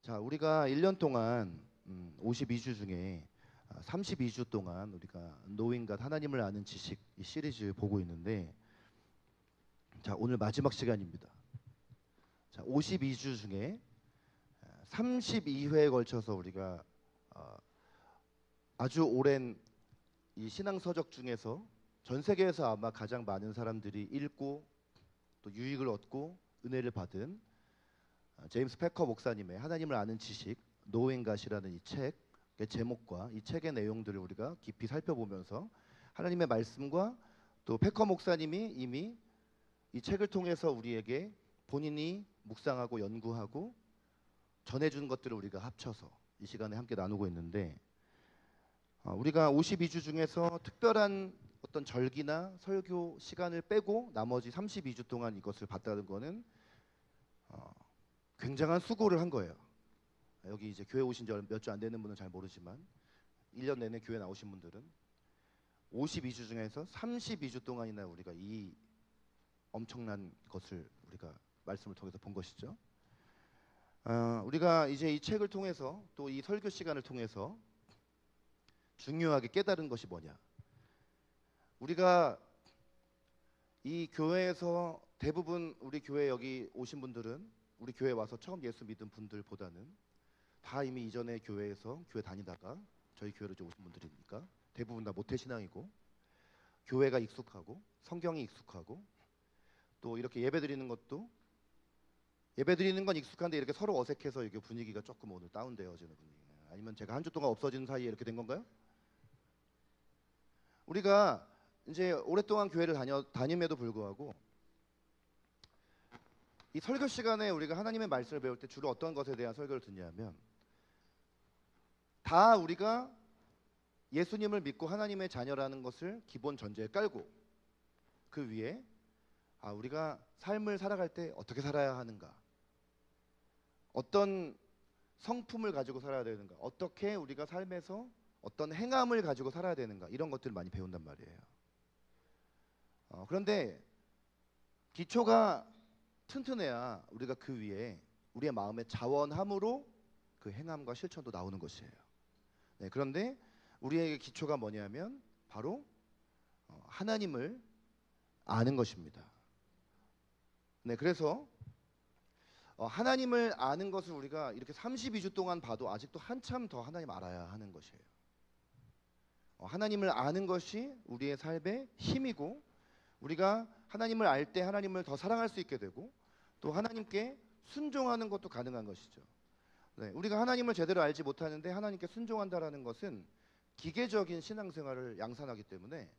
자, 우리가 1년 동안 52주 중에 32주 동안 우리가 노인과 하나님을 아는 지식 이 시리즈 보고 있는데, 자, 오늘 마지막 시간입니다. 자, 52주 중에 32회에 걸쳐서 우리가 아주 오랜 이 신앙 서적 중에서 전 세계에서 아마 가장 많은 사람들이 읽고 또 유익을 얻고 은혜를 받은 제임스 패커 목사님의 하나님을 아는 지식 노인갓이라는 이 책의 제목과 이 책의 내용들을 우리가 깊이 살펴보면서 하나님의 말씀과 또 패커 목사님이 이미 이 책을 통해서 우리에게 본인이 묵상하고 연구하고 전해준 것들을 우리가 합쳐서 이 시간에 함께 나누고 있는데, 우리가 52주 중에서 특별한 어떤 절기나 설교 시간을 빼고 나머지 32주 동안 이것을 봤다는 것은 굉장한 수고를 한 거예요. 여기 이제 교회 오신 지 몇 주 안 되는 분은 잘 모르지만 1년 내내 교회 나오신 분들은 52주 중에서 32주 동안이나 우리가 이 엄청난 것을 우리가 말씀을 통해서 본 것이죠. 우리가 이제 이 책을 통해서 또 이 설교 시간을 통해서 중요하게 깨달은 것이 뭐냐? 우리가 이 교회에서 대부분 우리 교회 여기 오신 분들은 우리 교회 와서 처음 예수 믿은 분들보다는 다 이미 이전에 교회에서 교회 다니다가 저희 교회로 이제 오신 분들이니까 대부분 다 모태신앙이고 교회가 익숙하고 성경이 익숙하고 또 이렇게 예배드리는 것도 예배드리는 건 익숙한데 이렇게 서로 어색해서 이게 분위기가 조금 오늘 다운되어지는 분위기. 아니면 제가 한 주 동안 없어진 사이에 이렇게 된 건가요? 우리가 이제 오랫동안 교회를 다님에도 불구하고 이 설교 시간에 우리가 하나님의 말씀을 배울 때 주로 어떤 것에 대한 설교를 듣냐면, 다 우리가 예수님을 믿고 하나님의 자녀라는 것을 기본 전제에 깔고 그 위에 우리가 삶을 살아갈 때 어떻게 살아야 하는가, 어떤 성품을 가지고 살아야 되는가, 어떻게 우리가 삶에서 어떤 행함을 가지고 살아야 되는가, 이런 것들을 많이 배운단 말이에요. 그런데 기초가 튼튼해야 우리가 그 위에 우리의 마음의 자원함으로 그 행함과 실천도 나오는 것이에요. 네, 그런데 우리에게 기초가 뭐냐면 바로 하나님을 아는 것입니다. 네, 그래서 하나님을 아는 것을 우리가 이렇게 32주 동안 봐도 아직도 한참 더 하나님 알아야 하는 것이에요. 하나님을 아는 것이 우리의 삶의 힘이고, 우리가 하나님을 알 때 하나님을 더 사랑할 수 있게 되고 또 하나님께 순종하는 것도 가능한 것이죠. 네, 우리가 하나님을 제대로 알지 못하는데 하나님께 순종한다라는 것은 기계적인 신앙생활을 양산하기 때문에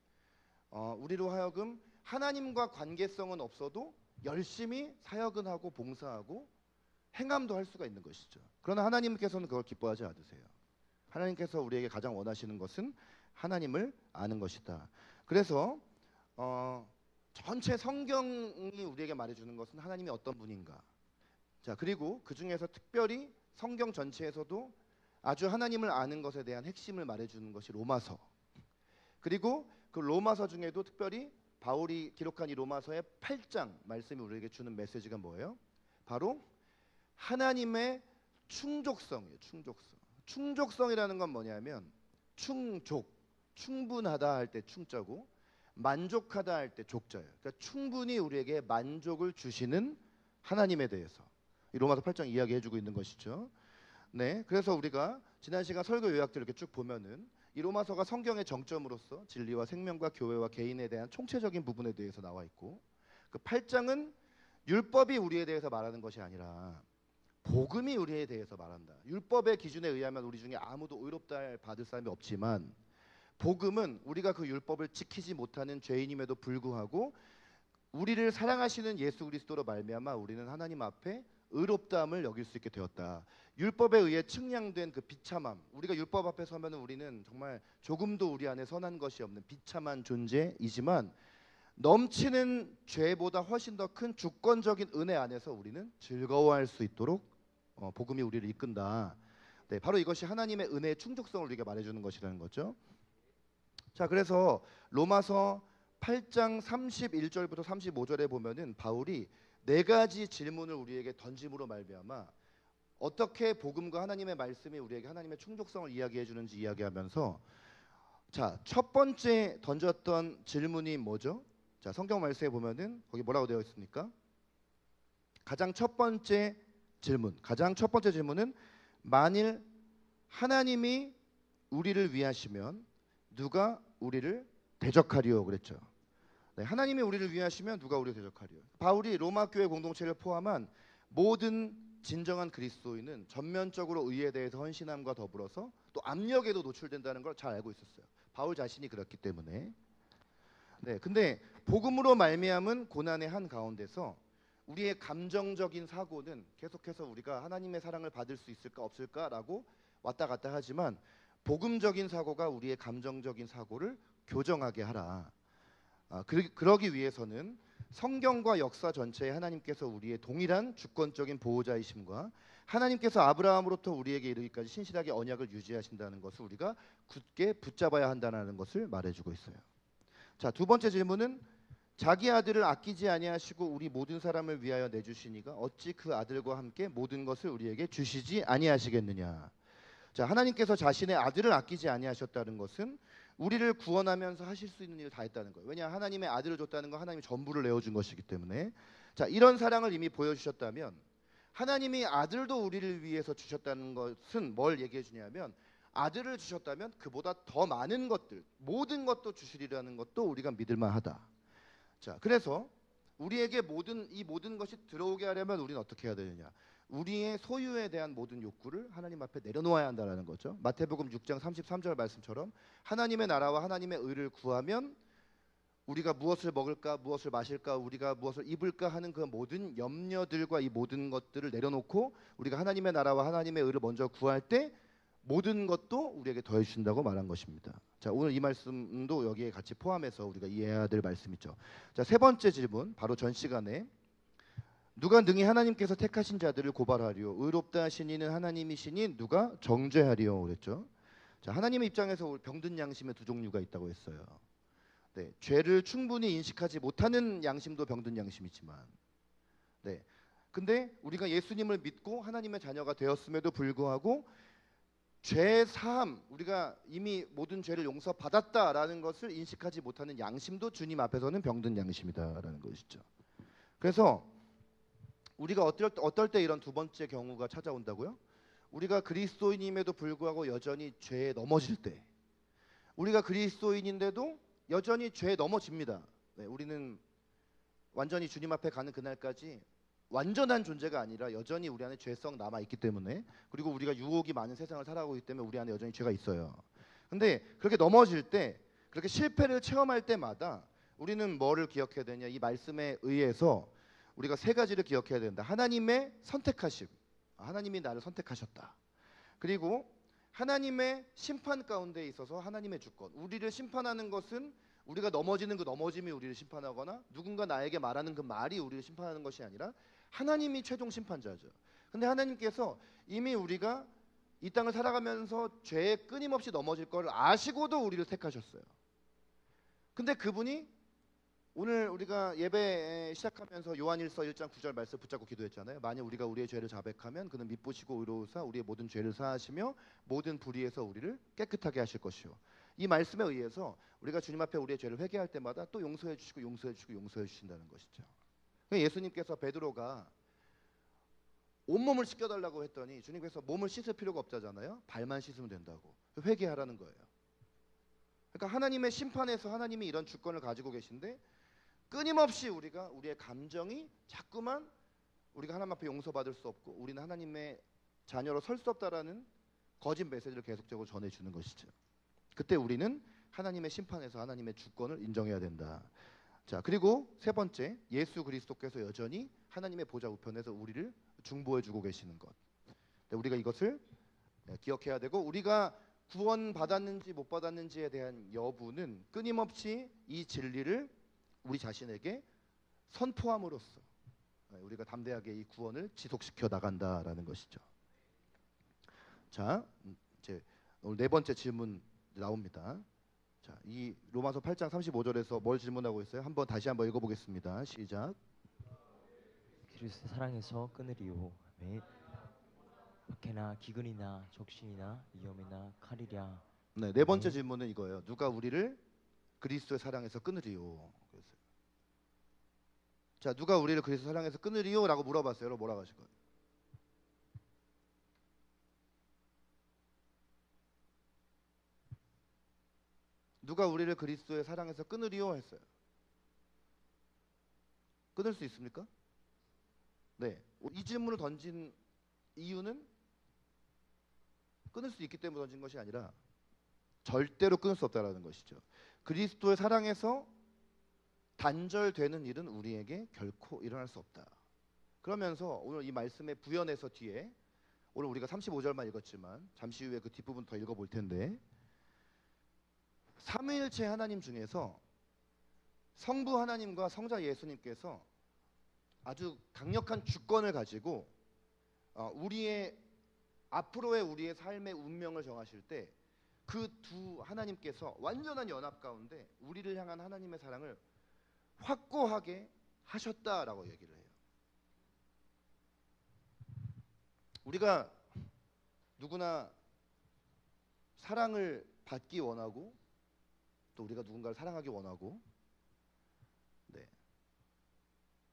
우리로 하여금 하나님과 관계성은 없어도 열심히 사역은 하고 봉사하고 행함도 할 수가 있는 것이죠. 그러나 하나님께서는 그걸 기뻐하지 않으세요. 하나님께서 우리에게 가장 원하시는 것은 하나님을 아는 것이다. 그래서 전체 성경이 우리에게 말해주는 것은 하나님이 어떤 분인가. 자, 그리고 그 중에서 특별히 성경 전체에서도 아주 하나님을 아는 것에 대한 핵심을 말해주는 것이 로마서. 그리고 그 로마서 중에도 특별히 바울이 기록한 이 로마서의 8장 말씀이 우리에게 주는 메시지가 뭐예요? 바로 하나님의 충족성이에요. 충족성이라는 건 뭐냐면 충분하다 할 때 충자고 만족하다 할 때 족자예요. 그러니까 충분히 우리에게 만족을 주시는 하나님에 대해서 이 로마서 8장 이야기해주고 있는 것이죠. 네, 그래서 우리가 지난 시간 설교 요약들 이렇게 쭉 보면은 이 로마서가 성경의 정점으로서 진리와 생명과 교회와 개인에 대한 총체적인 부분에 대해서 나와 있고, 그 8장은 율법이 우리에 대해서 말하는 것이 아니라 복음이 우리에 대해서 말한다. 율법의 기준에 의하면 우리 중에 아무도 의롭다 받을 사람이 없지만 복음은 우리가 그 율법을 지키지 못하는 죄인임에도 불구하고 우리를 사랑하시는 예수 그리스도로 말미암아 우리는 하나님 앞에 의롭다함을 여길 수 있게 되었다. 율법에 의해 측량된 그 비참함, 우리가 율법 앞에 서면 우리는 정말 조금도 우리 안에 선한 것이 없는 비참한 존재이지만 넘치는 죄보다 훨씬 더 큰 주권적인 은혜 안에서 우리는 즐거워할 수 있도록 복음이 우리를 이끈다. 네, 바로 이것이 하나님의 은혜의 충족성을 우리에게 말해주는 것이라는 거죠. 자, 그래서 로마서 8장 31절부터 35절에 보면은 바울이 네 가지 질문을 우리에게 던짐으로 말미암아 어떻게 복음과 하나님의 말씀이 우리에게 하나님의 충족성을 이야기해 주는지 이야기하면서 자, 첫 번째 던졌던 질문이 뭐죠? 자, 성경 말씀에 보면은 거기 뭐라고 되어 있습니까? 가장 첫 번째 질문은 만일 하나님이 우리를 위하시면 누가 우리를 대적하리요 그랬죠. 네, 하나님이 우리를 위하시면 누가 우리를 대적하리요. 바울이 로마 교회 공동체를 포함한 모든 진정한 그리스도인은 전면적으로 의에 대해서 헌신함과 더불어서 또 압력에도 노출된다는 걸 잘 알고 있었어요. 바울 자신이 그렇기 때문에. 네, 근데 복음으로 말미암은 고난의 한 가운데서 우리의 감정적인 사고는 계속해서 우리가 하나님의 사랑을 받을 수 있을까 없을까라고 왔다 갔다 하지만 복음적인 사고가 우리의 감정적인 사고를 교정하게 하라. 그러기 위해서는 성경과 역사 전체에 하나님께서 우리의 동일한 주권적인 보호자이심과 하나님께서 아브라함으로부터 우리에게 이르기까지 신실하게 언약을 유지하신다는 것을 우리가 굳게 붙잡아야 한다는 것을 말해주고 있어요. 자, 두 번째 질문은 자기 아들을 아끼지 아니하시고 우리 모든 사람을 위하여 내주시니가 어찌 그 아들과 함께 모든 것을 우리에게 주시지 아니하시겠느냐. 자, 하나님께서 자신의 아들을 아끼지 아니하셨다는 것은 우리를 구원하면서 하실 수 있는 일을 다 했다는 거예요. 왜냐, 하나님의 아들을 줬다는 건 하나님이 전부를 내어준 것이기 때문에. 자, 이런 사랑을 이미 보여주셨다면 하나님이 아들도 우리를 위해서 주셨다는 것은 뭘 얘기해 주냐면 아들을 주셨다면 그보다 더 많은 것들, 모든 것도 주시리라는 것도 우리가 믿을만하다. 자, 그래서 우리에게 이 모든 것이 들어오게 하려면 우리는 어떻게 해야 되느냐? 우리의 소유에 대한 모든 욕구를 하나님 앞에 내려놓아야 한다는 거죠. 마태복음 6장 33절 말씀처럼 하나님의 나라와 하나님의 의를 구하면 우리가 무엇을 먹을까, 무엇을 마실까, 우리가 무엇을 입을까 하는 그 모든 염려들과 이 모든 것들을 내려놓고 우리가 하나님의 나라와 하나님의 의를 먼저 구할 때 모든 것도 우리에게 더해 주신다고 말한 것입니다. 자, 오늘 이 말씀도 여기에 같이 포함해서 우리가 이해해야 될 말씀이죠. 자, 세 번째 질문, 바로 전 시간에 누가 능히 하나님께서 택하신 자들을 고발하리요 의롭다 하신 이는 하나님이시니 누가 정죄하리요 그랬죠. 자, 하나님의 입장에서 병든 양심의 두 종류가 있다고 했어요. 네, 죄를 충분히 인식하지 못하는 양심도 병든 양심이지만, 네, 근데 우리가 예수님을 믿고 하나님의 자녀가 되었음에도 불구하고 죄 사함, 우리가 이미 모든 죄를 용서받았다라는 것을 인식하지 못하는 양심도 주님 앞에서는 병든 양심이다라는 것이죠. 그래서 우리가 어떨 때 이런 두 번째 경우가 찾아온다고요? 우리가 그리스도인임에도 불구하고 여전히 죄에 넘어질 때, 우리가 그리스도인인데도 여전히 죄에 넘어집니다. 네, 우리는 완전히 주님 앞에 가는 그날까지 완전한 존재가 아니라 여전히 우리 안에 죄성 남아 있기 때문에, 그리고 우리가 유혹이 많은 세상을 살아가고 있기 때문에 우리 안에 여전히 죄가 있어요. 근데 그렇게 넘어질 때, 그렇게 실패를 체험할 때마다 우리는 뭐를 기억해야 되냐? 이 말씀에 의해서 우리가 세 가지를 기억해야 된다. 하나님의 선택하심, 하나님이 나를 선택하셨다. 그리고 하나님의 심판 가운데 있어서 하나님의 주권, 우리를 심판하는 것은 우리가 넘어지는 그 넘어짐이 우리를 심판하거나 누군가 나에게 말하는 그 말이 우리를 심판하는 것이 아니라 하나님이 최종 심판자죠. 근데 하나님께서 이미 우리가 이 땅을 살아가면서 죄에 끊임없이 넘어질 걸 아시고도 우리를 택하셨어요. 근데 그분이 오늘 우리가 예배 시작하면서 요한일서 1장 9절 말씀 붙잡고 기도했잖아요. 만약 우리가 우리의 죄를 자백하면 그는 미쁘시고 의로우사 우리의 모든 죄를 사하시며 모든 불의에서 우리를 깨끗하게 하실 것이요. 이 말씀에 의해서 우리가 주님 앞에 우리의 죄를 회개할 때마다 또 용서해 주시고 용서해 주시고 용서해 주신다는 것이죠. 예수님께서 베드로가 온몸을 씻겨달라고 했더니 주님께서 몸을 씻을 필요가 없다잖아요. 발만 씻으면 된다고. 회개하라는 거예요. 그러니까 하나님의 심판에서 하나님이 이런 주권을 가지고 계신데 끊임없이 우리가 우리의 감정이 자꾸만 우리가 하나님 앞에 용서받을 수 없고 우리는 하나님의 자녀로 설 수 없다라는 거짓 메시지를 계속적으로 전해주는 것이죠. 그때 우리는 하나님의 심판에서 하나님의 주권을 인정해야 된다. 자, 그리고 세 번째, 예수 그리스도께서 여전히 하나님의 보좌 우편에서 우리를 중보해주고 계시는 것. 우리가 이것을 기억해야 되고, 우리가 구원 받았는지 못 받았는지에 대한 여부는 끊임없이 이 진리를 우리 자신에게 선포함으로써 우리가 담대하게 이 구원을 지속시켜 나간다라는 것이죠. 자, 이제 오늘 네 번째 질문 나옵니다. 자, 이 로마서 8장 35절에서 뭘 질문하고 있어요? 다시 한번 읽어보겠습니다. 시작. 그리스도 사랑에서 끊으리요. 아멘. 박해나 기근이나 적신이나 위험이나 칼이랴. 네, 네 번째 네. 질문은 이거예요. 누가 우리를 그리스도의 사랑에서 끊으리요? 그랬어요. 자, 누가 우리를 그리스도 사랑에서 끊으리요라고 물어봤어요. 여러분 뭐라고 하실 거예요? 누가 우리를 그리스도의 사랑에서 끊으리요 했어요. 끊을 수 있습니까? 네. 이 질문을 던진 이유는 끊을 수 있기 때문에 던진 것이 아니라 절대로 끊을 수 없다라는 것이죠. 그리스도의 사랑에서 단절되는 일은 우리에게 결코 일어날 수 없다. 그러면서 오늘 이 말씀의 부연에서 뒤에 오늘 우리가 35절만 읽었지만 잠시 후에 그 뒷부분 더 읽어볼 텐데 삼위일체 하나님 중에서 성부 하나님과 성자 예수님께서 아주 강력한 주권을 가지고 우리의 앞으로의 우리의 삶의 운명을 정하실 때 그 두 하나님께서 완전한 연합 가운데 우리를 향한 하나님의 사랑을 확고하게 하셨다라고 얘기를 해요. 우리가 누구나 사랑을 받기 원하고 또 우리가 누군가를 사랑하기 원하고 네.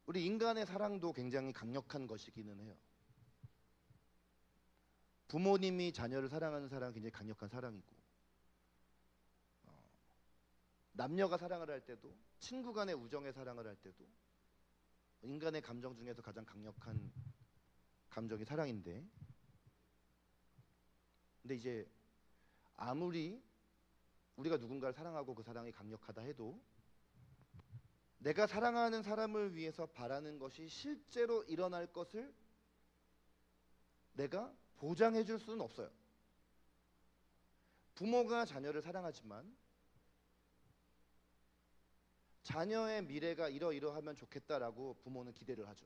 우리 인간의 사랑도 굉장히 강력한 것이기는 해요. 부모님이 자녀를 사랑하는 사랑은 굉장히 강력한 사랑이고 남녀가 사랑을 할 때도 친구 간의 우정의 사랑을 할 때도 인간의 감정 중에서 가장 강력한 감정이 사랑인데 근데 이제 아무리 우리가 누군가를 사랑하고 그 사랑이 강력하다 해도 내가 사랑하는 사람을 위해서 바라는 것이 실제로 일어날 것을 내가 보장해 줄 수는 없어요. 부모가 자녀를 사랑하지만 자녀의 미래가 이러이러하면 좋겠다라고 부모는 기대를 하죠.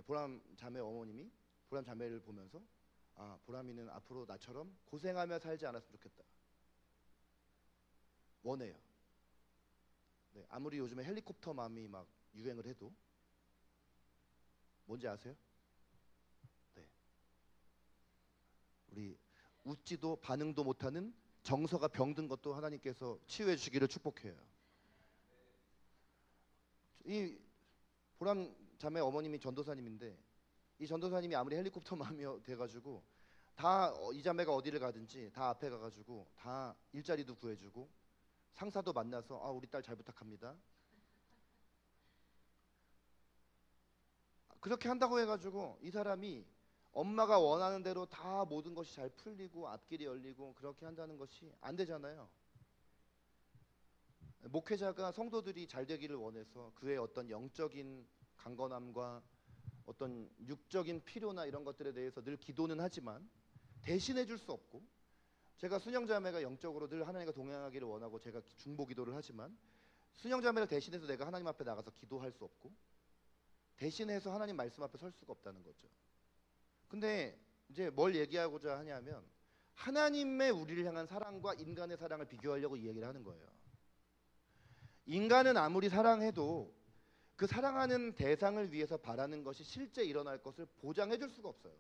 보람 자매 어머님이 보람 자매를 보면서 보람이는 앞으로 나처럼 고생하며 살지 않았으면 좋겠다. 원해요. 네, 아무리 요즘에 헬리콥터 맘이 막 유행을 해도 뭔지 아세요? 네. 우리 웃지도 반응도 못하는 정서가 병든 것도 하나님께서 치유해 주시기를 축복해요. 이 보람 자매 어머님이 전도사님인데 이 전도사님이 아무리 헬리콥터 맘이 돼가지고 다 이 자매가 어디를 가든지 다 앞에 가가지고 다 일자리도 구해주고 상사도 만나서 우리 딸 잘 부탁합니다. 그렇게 한다고 해가지고 이 사람이 엄마가 원하는 대로 다 모든 것이 잘 풀리고 앞길이 열리고 그렇게 한다는 것이 안 되잖아요. 목회자가 성도들이 잘 되기를 원해서 그의 어떤 영적인 강건함과 어떤 육적인 필요나 이런 것들에 대해서 늘 기도는 하지만 대신해 줄 수 없고 제가 순영자매가 영적으로 늘 하나님과 동행하기를 원하고 제가 중보 기도를 하지만 순영자매를 대신해서 내가 하나님 앞에 나가서 기도할 수 없고 대신해서 하나님 말씀 앞에 설 수가 없다는 거죠. 근데 이제 뭘 얘기하고자 하냐면 하나님의 우리를 향한 사랑과 인간의 사랑을 비교하려고 이 얘기를 하는 거예요. 인간은 아무리 사랑해도 그 사랑하는 대상을 위해서 바라는 것이 실제 일어날 것을 보장해 줄 수가 없어요.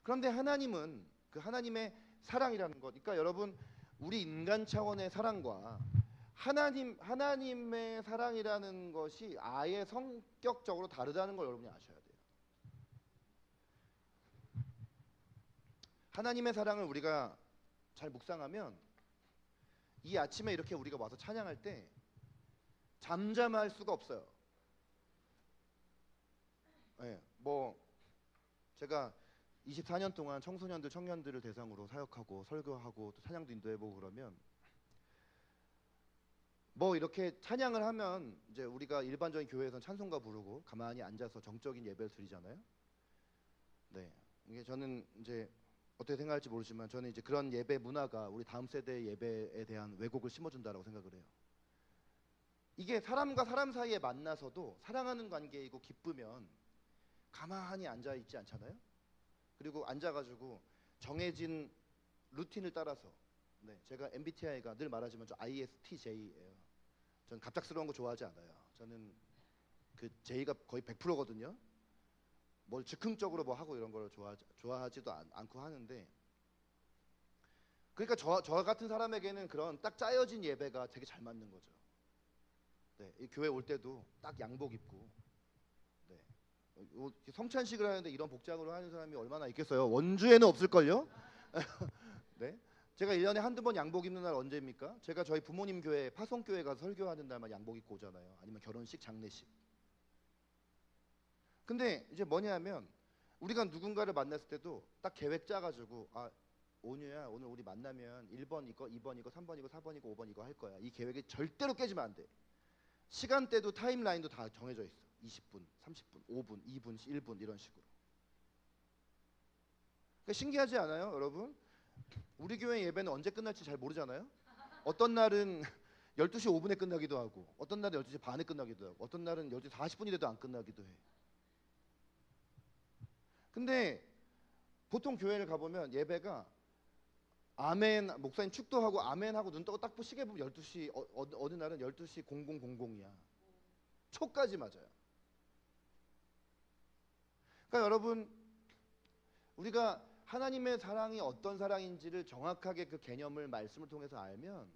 그런데 하나님은 그 하나님의 사랑이라는 것, 그러니까 여러분 우리 인간 차원의 사랑과 하나님의 사랑이라는 것이 아예 성격적으로 다르다는 걸 여러분이 아셔야 돼요. 하나님의 사랑을 우리가 잘 묵상하면 이 아침에 이렇게 우리가 와서 찬양할 때 잠잠할 수가 없어요. 네, 뭐 제가 24년 동안 청소년들, 청년들을 대상으로 사역하고 설교하고 또 찬양도 인도해보고 그러면 뭐 이렇게 찬양을 하면 이제 우리가 일반적인 교회에서는 찬송가 부르고 가만히 앉아서 정적인 예배를 드리잖아요. 네, 이게 저는 이제 어떻게 생각할지 모르지만 저는 이제 그런 예배 문화가 우리 다음 세대 예배에 대한 왜곡을 심어준다라고 생각을 해요. 이게 사람과 사람 사이에 만나서도 사랑하는 관계이고 기쁘면 가만히 앉아 있지 않잖아요. 그리고 앉아가지고 정해진 루틴을 따라서 제가 MBTI가 늘 말하지만 저 ISTJ예요. 전 갑작스러운 거 좋아하지 않아요. 저는 그 J가 거의 100%거든요. 뭘 즉흥적으로 뭐 하고 이런 걸 좋아하지도 않고 하는데, 그러니까 저 같은 사람에게는 그런 딱 짜여진 예배가 되게 잘 맞는 거죠. 네, 이 교회 올 때도 딱 양복 입고, 네, 성찬식을 하는데 이런 복장으로 하는 사람이 얼마나 있겠어요? 원주에는 없을걸요? 네, 제가 1년에 한두 번 양복 입는 날 언제입니까? 제가 저희 부모님 교회 파송교회 가서 설교하는 날만 양복 입고 오잖아요. 아니면 결혼식, 장례식. 근데 이제 뭐냐면 우리가 누군가를 만났을 때도 딱 계획 짜가지고, 아 온유야, 오늘 우리 만나면 1번 이거, 2번 이거, 3번 이거, 4번 이거, 5번 이거 할 거야. 이 계획이 절대로 깨지면 안 돼. 시간대도 타임라인도 다 정해져 있어. 20분, 30분, 5분, 2분, 1분 이런 식으로. 그러니까 신기하지 않아요, 여러분? 우리 교회 예배는 언제 끝날지 잘 모르잖아요. 어떤 날은 12시 5분에 끝나기도 하고, 어떤 날은 12시 반에 끝나기도 하고, 어떤 날은 12시 40분이 돼도 안 끝나기도 해. 근데 보통 교회를 가보면 예배가 아멘, 목사님 축도하고 아멘 하고 눈 뜨고 딱 시계 보면 12시, 어느 날은 12시 0000이야. 초까지 맞아요. 그러니까 여러분, 우리가 하나님의 사랑이 어떤 사랑인지를 정확하게 그 개념을 말씀을 통해서 알면,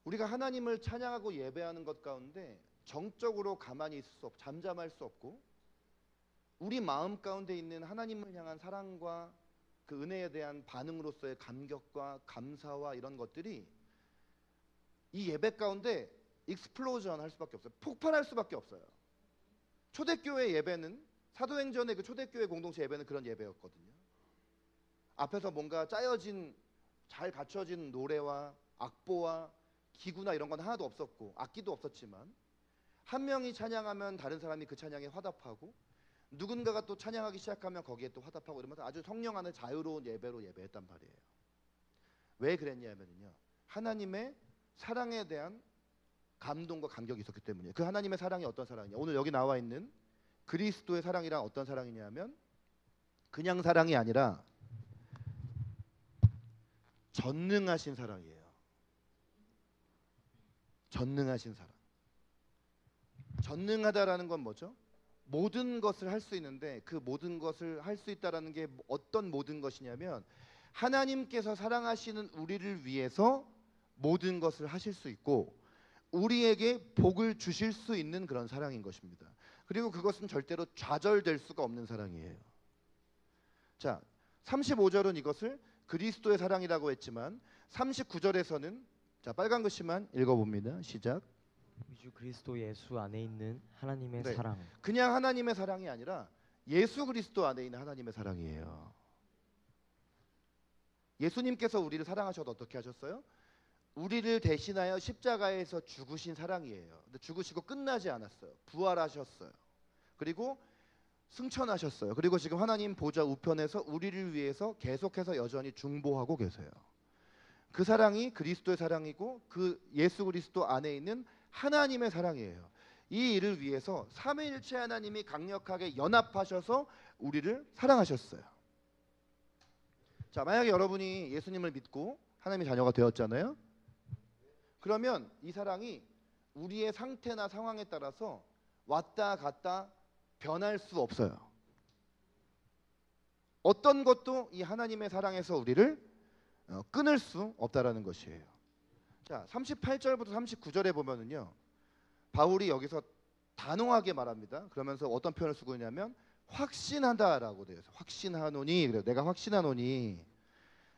우리가 하나님을 찬양하고 예배하는 것 가운데 정적으로 가만히 있을 수 없고 잠잠할 수 없고, 우리 마음 가운데 있는 하나님을 향한 사랑과 그 은혜에 대한 반응으로서의 감격과 감사와 이런 것들이 이 예배 가운데 익스플로전 할 수밖에 없어요. 폭발할 수밖에 없어요. 초대교회 예배는, 사도행전의 그 초대교회 공동체 예배는 그런 예배였거든요. 앞에서 뭔가 짜여진 잘 갖춰진 노래와 악보와 기구나 이런 건 하나도 없었고, 악기도 없었지만 한 명이 찬양하면 다른 사람이 그 찬양에 화답하고, 누군가가 또 찬양하기 시작하면 거기에 또 화답하고, 이러면서 아주 성령 안에 자유로운 예배로 예배했단 말이에요. 왜 그랬냐면요, 하나님의 사랑에 대한 감동과 감격이 있었기 때문이에요. 그 하나님의 사랑이 어떤 사랑이냐, 오늘 여기 나와 있는 그리스도의 사랑이란 어떤 사랑이냐면 그냥 사랑이 아니라 전능하신 사랑이에요. 전능하신 사랑. 전능하다라는 건 뭐죠? 모든 것을 할 수 있는데, 그 모든 것을 할 수 있다라는 게 어떤 모든 것이냐면, 하나님께서 사랑하시는 우리를 위해서 모든 것을 하실 수 있고 우리에게 복을 주실 수 있는 그런 사랑인 것입니다. 그리고 그것은 절대로 좌절될 수가 없는 사랑이에요. 자, 35절은 이것을 그리스도의 사랑이라고 했지만 39절에서는, 자, 빨간 글씨만 읽어봅니다. 시작. 주 그리스도 예수 안에 있는 하나님의 네, 사랑. 그냥 하나님의 사랑이 아니라 예수 그리스도 안에 있는 하나님의 사랑이에요. 예수님께서 우리를 사랑하셔도 어떻게 하셨어요? 우리를 대신하여 십자가에서 죽으신 사랑이에요. 근데 죽으시고 끝나지 않았어요. 부활하셨어요. 그리고 승천하셨어요. 그리고 지금 하나님 보좌 우편에서 우리를 위해서 계속해서 여전히 중보하고 계세요. 그 사랑이 그리스도의 사랑이고, 그 예수 그리스도 안에 있는 하나님의 사랑이에요. 이 일을 위해서 삼위일체 하나님이 강력하게 연합하셔서 우리를 사랑하셨어요. 자, 만약에 여러분이 예수님을 믿고 하나님의 자녀가 되었잖아요. 그러면 이 사랑이 우리의 상태나 상황에 따라서 왔다 갔다 변할 수 없어요. 어떤 것도 이 하나님의 사랑에서 우리를 끊을 수 없다라는 것이에요. 자, 38절부터 39절에 보면은요, 바울이 여기서 단호하게 말합니다. 그러면서 어떤 표현을 쓰고 있냐면 확신하다라고 되어 있어요. 확신하노니, 그래요. 내가 확신하노니.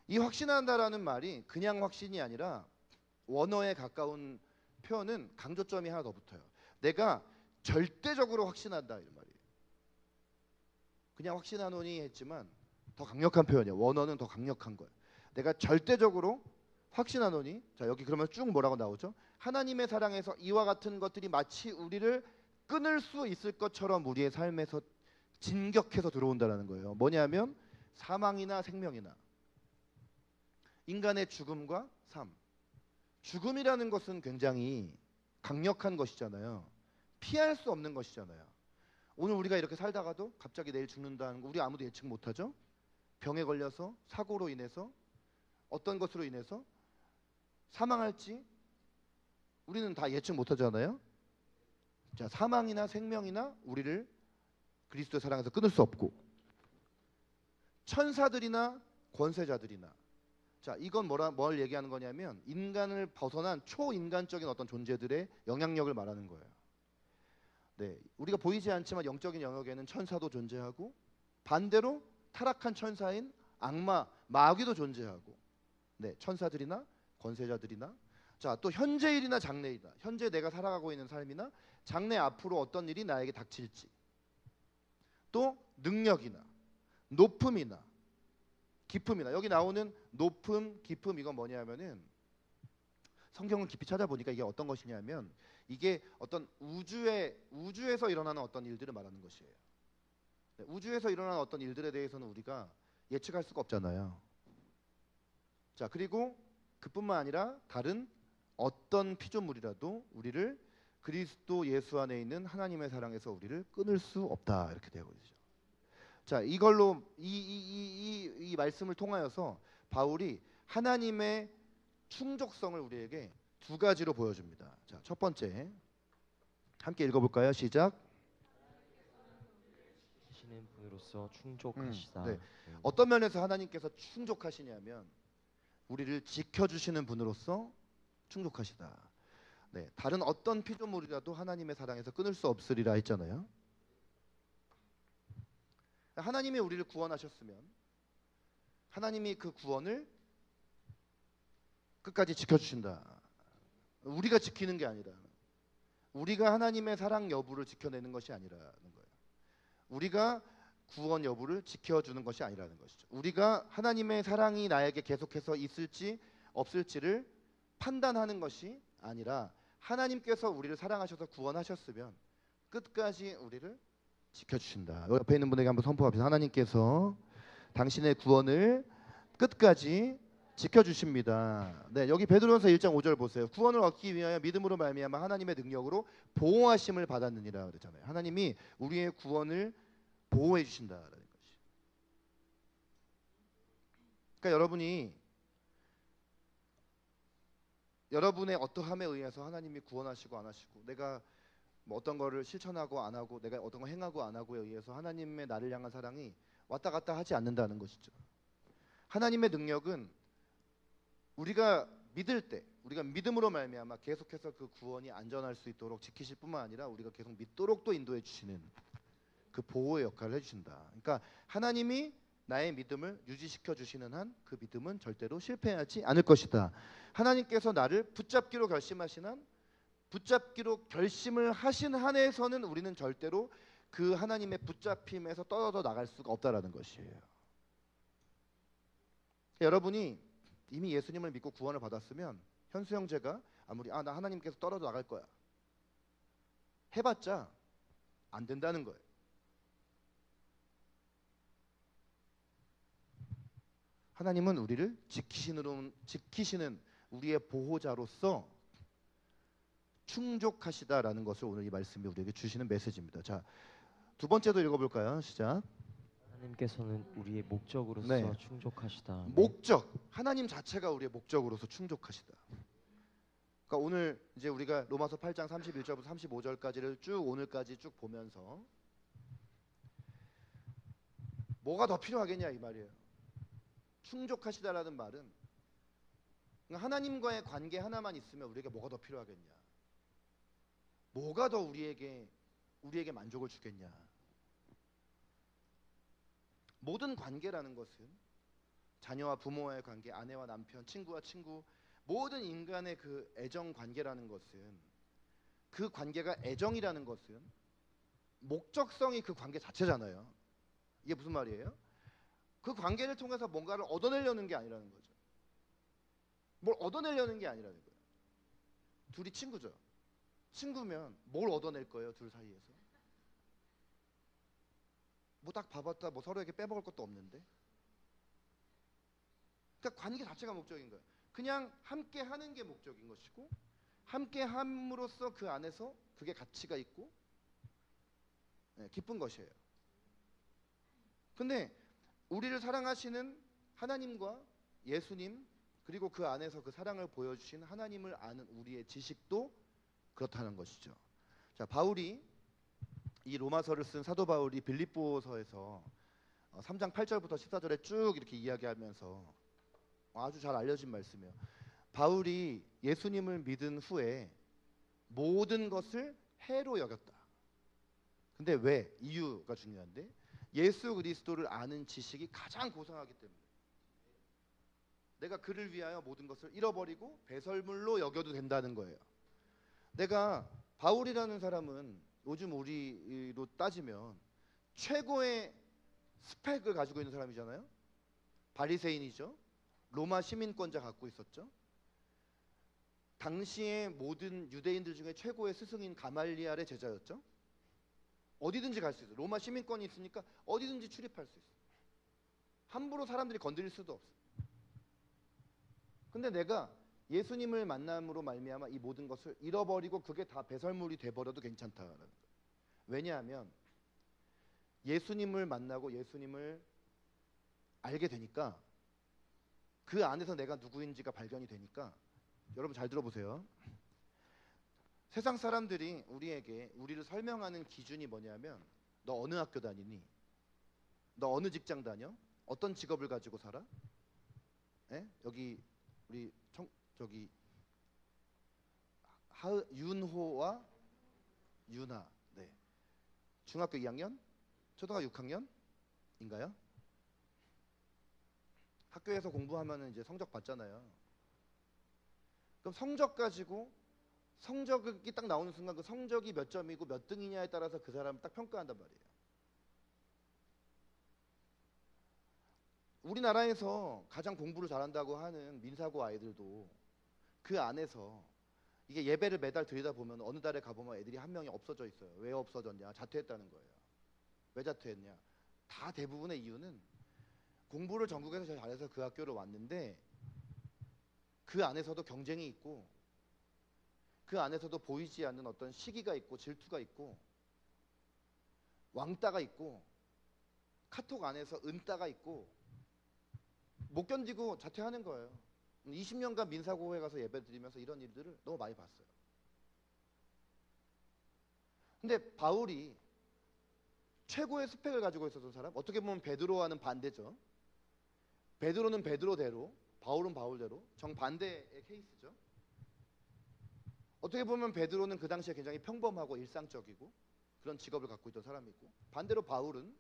이 확신한다라는 말이 그냥 확신이 아니라 원어에 가까운 표현은 강조점이 하나 더 붙어요. 내가 절대적으로 확신한다, 이런 말이에요. 그냥 확신하노니 했지만 더 강력한 표현이에요. 원어는 더 강력한 거예요. 내가 절대적으로 확신하노니. 자, 여기 그러면 쭉 뭐라고 나오죠? 하나님의 사랑에서 이와 같은 것들이 마치 우리를 끊을 수 있을 것처럼 우리의 삶에서 진격해서 들어온다는 거예요. 뭐냐면 사망이나 생명이나 인간의 죽음과 삶. 죽음이라는 것은 굉장히 강력한 것이잖아요. 피할 수 없는 것이잖아요. 오늘 우리가 이렇게 살다가도 갑자기 내일 죽는다는 거 우리 아무도 예측 못하죠. 병에 걸려서, 사고로 인해서, 어떤 것으로 인해서 사망할지 우리는 다 예측 못하잖아요. 자, 사망이나 생명이나 우리를 그리스도의 사랑에서 끊을 수 없고, 천사들이나 권세자들이나, 자, 이건 뭘 얘기하는 거냐면 인간을 벗어난 초인간적인 어떤 존재들의 영향력을 말하는 거예요. 네, 우리가 보이지 않지만 영적인 영역에는 천사도 존재하고, 반대로 타락한 천사인 악마, 마귀도 존재하고, 네, 천사들이나 권세자들이나, 자, 또 현재일이나 장래일이나, 현재 내가 살아가고 있는 삶이나 장래 앞으로 어떤 일이 나에게 닥칠지, 또 능력이나 높음이나 깊음이나, 여기 나오는 높음, 깊음, 이건 뭐냐면은 성경을 깊이 찾아보니까 이게 어떤 것이냐면 이게 어떤 우주에서 일어나는 어떤 일들을 말하는 것이에요. 네, 우주에서 일어나는 어떤 일들에 대해서는 우리가 예측할 수가 없잖아요. 자, 그리고 그뿐만 아니라 다른 어떤 피조물이라도 우리를 그리스도 예수 안에 있는 하나님의 사랑에서 우리를 끊을 수 없다, 이렇게 되고 있죠. 자, 이걸로 이 말씀을 통하여서 바울이 하나님의 충족성을 우리에게 두 가지로 보여줍니다. 자, 첫 번째, 함께 읽어볼까요? 시작. 하시는 분으로서 충족하시다. 네. 어떤 면에서 하나님께서 충족하시냐면 우리를 지켜주시는 분으로서 충족하시다. 네, 다른 어떤 피조물이라도 하나님의 사랑에서 끊을 수 없으리라 했잖아요. 하나님이 우리를 구원하셨으면 하나님이 그 구원을 끝까지 지켜주신다. 우리가 지키는 게 아니라, 우리가 하나님의 사랑 여부를 지켜내는 것이 아니라는 거예요. 우리가 구원 여부를 지켜주는 것이 아니라는 것이죠. 우리가 하나님의 사랑이 나에게 계속해서 있을지 없을지를 판단하는 것이 아니라, 하나님께서 우리를 사랑하셔서 구원하셨으면 끝까지 우리를 지켜주신다. 옆에 있는 분에게 한번 선포합시다. 하나님께서 당신의 구원을 끝까지 지켜주십니다. 네, 여기 베드로전서 1장 5절 보세요. 구원을 얻기 위하여 믿음으로 말미암아 하나님의 능력으로 보호하심을 받았느니라 그랬잖아요. 하나님이 우리의 구원을 보호해 주신다라는 것이. 그러니까 여러분의 어떠함에 의해서 하나님이 구원하시고 안 하시고, 내가 뭐 어떤 거를 실천하고 안 하고, 내가 어떤 거 행하고 안 하고에 의해서 하나님의 나를 향한 사랑이 왔다 갔다 하지 않는다는 것이죠. 하나님의 능력은 우리가 믿을 때, 우리가 믿음으로 말미암아 계속해서 그 구원이 안전할 수 있도록 지키실 뿐만 아니라 우리가 계속 믿도록 또 인도해 주시는 그 보호의 역할을 해주신다. 그러니까 하나님이 나의 믿음을 유지시켜 주시는 한 그 믿음은 절대로 실패하지 않을 것이다. 하나님께서 나를 붙잡기로 결심하신 한, 붙잡기로 결심을 하신 한에서는 우리는 절대로 그 하나님의 붙잡힘에서 떨어져 나갈 수가 없다라는 것이에요. 여러분이 이미 예수님을 믿고 구원을 받았으면 현수 형제가 아무리 나 하나님께서 떨어져 나갈 거야 해봤자 안 된다는 거예요. 하나님은 우리를 지키시는 우리의 보호자로서 충족하시다라는 것을 오늘 이 말씀이 우리에게 주시는 메시지입니다. 자, 두 번째도 읽어볼까요? 시작. 하나님께서는 우리의 목적으로서 네. 충족하시다. 목적, 하나님 자체가 우리의 목적으로서 충족하시다. 그러니까 오늘 이제 우리가 로마서 8장 31절부터 35절까지를 쭉 오늘까지 쭉 보면서 뭐가 더 필요하겠냐 이 말이에요. 충족하시다라는 말은 하나님과의 관계 하나만 있으면 우리에게 뭐가 더 필요하겠냐, 뭐가 더 우리에게 만족을 주겠냐. 모든 관계라는 것은 자녀와 부모와의 관계, 아내와 남편, 친구와 친구, 모든 인간의 그 애정 관계라는 것은, 그 관계가 애정이라는 것은 목적성이 그 관계 자체잖아요. 이게 무슨 말이에요? 그 관계를 통해서 뭔가를 얻어내려는 게 아니라는 거죠. 뭘 얻어내려는 게 아니라는 거예요. 둘이 친구죠. 친구면 뭘 얻어낼 거예요, 둘 사이에서? 뭐 딱 봐봤다 뭐 서로에게 빼먹을 것도 없는데. 그러니까 관계 자체가 목적인 거예요. 그냥 함께 하는 게 목적인 것이고, 함께 함으로써 그 안에서 그게 가치가 있고 기쁜 것이에요. 근데 우리를 사랑하시는 하나님과 예수님, 그리고 그 안에서 그 사랑을 보여주신 하나님을 아는 우리의 지식도 그렇다는 것이죠. 자, 바울이 이 로마서를 쓴 사도 바울이 빌립보서에서 3장 8절부터 14절에 쭉 이렇게 이야기하면서 아주 잘 알려진 말씀이에요. 바울이 예수님을 믿은 후에 모든 것을 해로 여겼다. 근데 왜? 이유가 중요한데 예수 그리스도를 아는 지식이 가장 고상하기 때문에 내가 그를 위하여 모든 것을 잃어버리고 배설물로 여겨도 된다는 거예요. 내가 바울이라는 사람은 요즘 우리로 따지면 최고의 스펙을 가지고 있는 사람이잖아요. 바리새인이죠. 로마 시민권자 갖고 있었죠. 당시의 모든 유대인들 중에 최고의 스승인 가말리알의 제자였죠. 어디든지 갈 수 있어요. 로마 시민권이 있으니까 어디든지 출입할 수 있어요. 함부로 사람들이 건드릴 수도 없어요. 근데 내가 예수님을 만남으로 말미암아 이 모든 것을 잃어버리고 그게 다 배설물이 돼버려도 괜찮다라는 거예요. 왜냐하면 예수님을 만나고 예수님을 알게 되니까 그 안에서 내가 누구인지가 발견이 되니까 여러분 잘 들어보세요. 세상 사람들이 우리를 설명하는 기준이 뭐냐면 너 어느 학교 다니니? 너 어느 직장 다녀? 어떤 직업을 가지고 살아? 에? 여기 우리 저기 윤호와 윤아, 네. 중학교 2학년? 초등학교 6학년인가요? 학교에서 공부하면은 이제 성적 받잖아요. 그럼 성적 가지고 성적이 딱 나오는 순간 그 성적이 몇 점이고 몇 등이냐에 따라서 그 사람을 딱 평가한단 말이에요. 우리나라에서 가장 공부를 잘한다고 하는 민사고 아이들도 그 안에서 이게 예배를 매달 드리다 보면 어느 달에 가보면 애들이 한 명이 없어져 있어요. 왜 없어졌냐? 자퇴했다는 거예요. 왜 자퇴했냐? 다 대부분의 이유는 공부를 전국에서 제일 잘해서 그 학교를 왔는데 그 안에서도 경쟁이 있고 그 안에서도 보이지 않는 어떤 시기가 있고 질투가 있고 왕따가 있고 카톡 안에서 은따가 있고 못 견디고 자퇴하는 거예요. 20년간 민사고에 가서 예배 드리면서 이런 일들을 너무 많이 봤어요. 근데 바울이 최고의 스펙을 가지고 있었던 사람, 어떻게 보면 베드로와는 반대죠. 베드로는 베드로대로, 바울은 바울대로 정반대의 케이스죠. 어떻게 보면 베드로는 그 당시에 굉장히 평범하고 일상적이고 그런 직업을 갖고 있던 사람이고, 반대로 바울은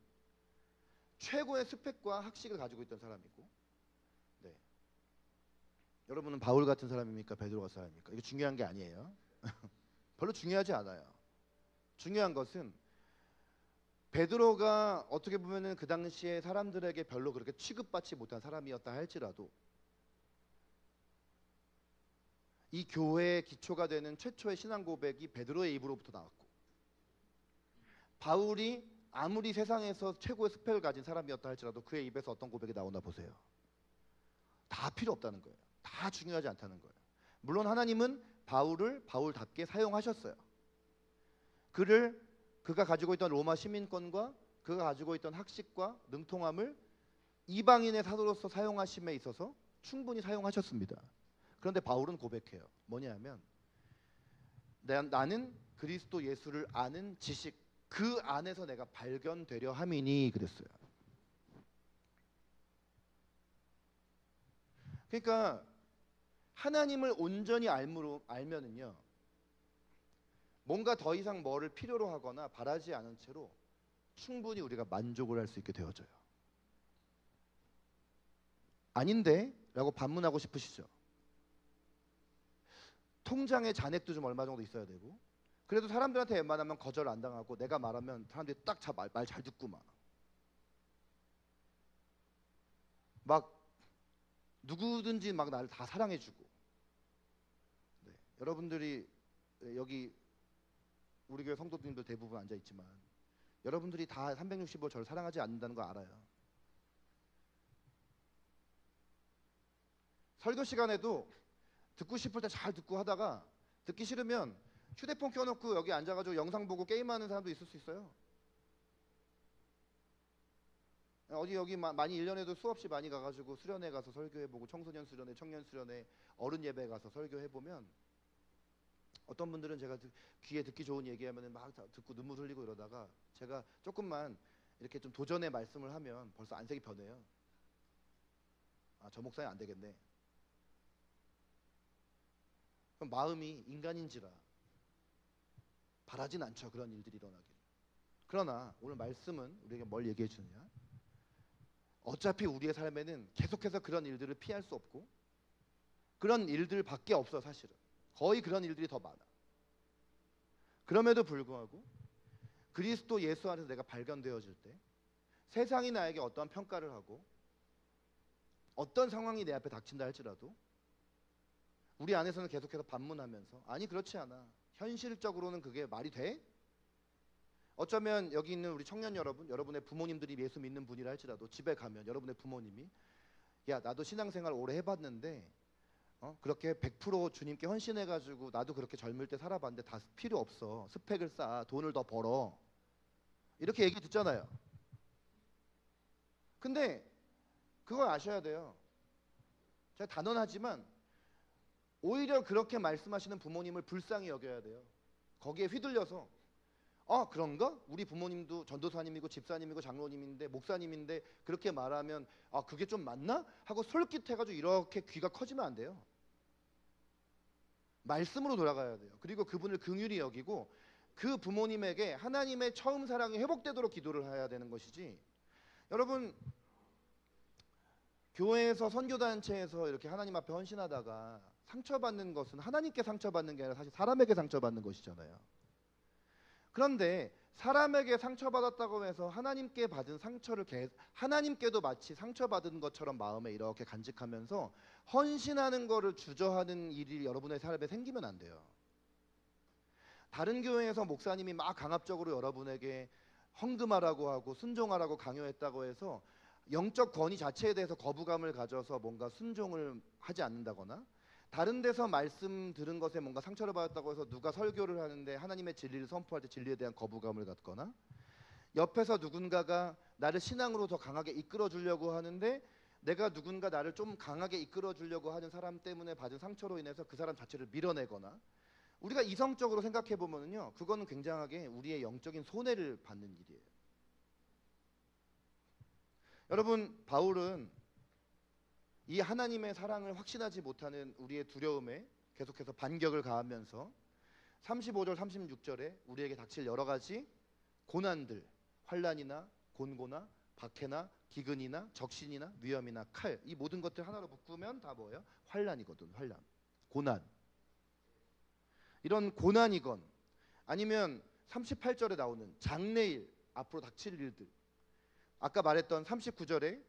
최고의 스펙과 학식을 가지고 있던 사람이고. 네. 여러분은 바울 같은 사람입니까? 베드로 같은 사람입니까? 이게 중요한 게 아니에요. 별로 중요하지 않아요. 중요한 것은 베드로가 어떻게 보면은 그 당시에 사람들에게 별로 그렇게 취급받지 못한 사람이었다 할지라도 이 교회의 기초가 되는 최초의 신앙 고백이 베드로의 입으로부터 나왔고, 바울이 아무리 세상에서 최고의 스펙을 가진 사람이었다 할지라도 그의 입에서 어떤 고백이 나오나 보세요. 다 필요 없다는 거예요. 다 중요하지 않다는 거예요. 물론 하나님은 바울을 바울답게 사용하셨어요. 그가 가지고 있던 로마 시민권과 그가 가지고 있던 학식과 능통함을 이방인의 사도로서 사용하심에 있어서 충분히 사용하셨습니다. 그런데 바울은 고백해요. 뭐냐면 나는 그리스도 예수를 아는 지식, 그 안에서 내가 발견되려 함이니 그랬어요. 그러니까 하나님을 온전히 알면은요, 뭔가 더 이상 뭐를 필요로 하거나 바라지 않은 채로 충분히 우리가 만족을 할 수 있게 되어져요. 아닌데? 라고 반문하고 싶으시죠? 통장에 잔액도 좀 얼마 정도 있어야 되고, 그래도 사람들한테 웬만하면 거절 안 당하고 내가 말하면 사람들이 딱 말 잘 듣고 막 누구든지 막 나를 다 사랑해주고. 네. 여러분들이 여기 우리 교회 성도님들 대부분 앉아 있지만 여러분들이 다 365일 저를 사랑하지 않는다는 거 알아요. 설교 시간에도 듣고 싶을 때 잘 듣고 하다가 듣기 싫으면 휴대폰 켜놓고 여기 앉아가지고 영상 보고 게임하는 사람도 있을 수 있어요. 어디 여기 많이 1년에도 수없이 많이 가가지고 수련회 가서 설교해보고 청소년 수련회, 청년 수련회, 어른 예배 가서 설교해보면 어떤 분들은 제가 귀에 듣기 좋은 얘기하면 막 듣고 눈물 흘리고 이러다가 제가 조금만 이렇게 좀 도전의 말씀을 하면 벌써 안색이 변해요. 아, 저 목사님 안 되겠네. 그럼 마음이 인간인지라 바라진 않죠. 그런 일들이 일어나길. 그러나 오늘 말씀은 우리에게 뭘 얘기해 주느냐? 어차피 우리의 삶에는 계속해서 그런 일들을 피할 수 없고 그런 일들밖에 없어. 사실은 거의 그런 일들이 더 많아. 그럼에도 불구하고 그리스도 예수 안에서 내가 발견되어질 때 세상이 나에게 어떠한 평가를 하고 어떤 상황이 내 앞에 닥친다 할지라도 우리 안에서는 계속해서 반문하면서 아니 그렇지 않아. 현실적으로는 그게 말이 돼? 어쩌면 여기 있는 우리 청년 여러분, 여러분의 부모님들이 예수 믿는 분이라 할지라도 집에 가면 여러분의 부모님이 야 나도 신앙생활 오래 해봤는데 그렇게 100% 주님께 헌신해가지고 나도 그렇게 젊을 때 살아봤는데 다 필요 없어. 스펙을 쌓아. 돈을 더 벌어. 이렇게 얘기 듣잖아요. 근데 그걸 아셔야 돼요. 제가 단언하지만 오히려 그렇게 말씀하시는 부모님을 불쌍히 여겨야 돼요. 거기에 휘둘려서 그런가? 우리 부모님도 전도사님이고 집사님이고 장로님인데 목사님인데 그렇게 말하면 그게 좀 맞나? 하고 솔깃해가지고 이렇게 귀가 커지면 안 돼요. 말씀으로 돌아가야 돼요. 그리고 그분을 긍휼히 여기고 그 부모님에게 하나님의 처음 사랑이 회복되도록 기도를 해야 되는 것이지. 여러분 교회에서 선교단체에서 이렇게 하나님 앞에 헌신하다가 상처받는 것은 하나님께 상처받는 게 아니라 사실 사람에게 상처받는 것이잖아요. 그런데 사람에게 상처받았다고 해서 하나님께 받은 상처를 하나님께도 마치 상처받은 것처럼 마음에 이렇게 간직하면서 헌신하는 거를 주저하는 일이 여러분의 삶에 생기면 안 돼요. 다른 교회에서 목사님이 막 강압적으로 여러분에게 헌금하라고 하고 순종하라고 강요했다고 해서 영적 권위 자체에 대해서 거부감을 가져서 뭔가 순종을 하지 않는다거나 다른 데서 말씀 들은 것에 뭔가 상처를 받았다고 해서 누가 설교를 하는데 하나님의 진리를 선포할 때 진리에 대한 거부감을 갖거나 옆에서 누군가가 나를 신앙으로 더 강하게 이끌어 주려고 하는데 내가 누군가 나를 좀 강하게 이끌어 주려고 하는 사람 때문에 받은 상처로 인해서 그 사람 자체를 밀어내거나 우리가 이성적으로 생각해 보면은요 그거는 굉장하게 우리의 영적인 손해를 받는 일이에요. 여러분 바울은 이 하나님의 사랑을 확신하지 못하는 우리의 두려움에 계속해서 반격을 가하면서 35절 36절에 우리에게 닥칠 여러 가지 고난들, 환난이나 곤고나 박해나 기근이나 적신이나 위험이나 칼, 이 모든 것들 하나로 묶으면 다 뭐예요? 환난이거든. 환난, 고난. 이런 고난이건 아니면 38절에 나오는 장래일, 앞으로 닥칠 일들, 아까 말했던 39절에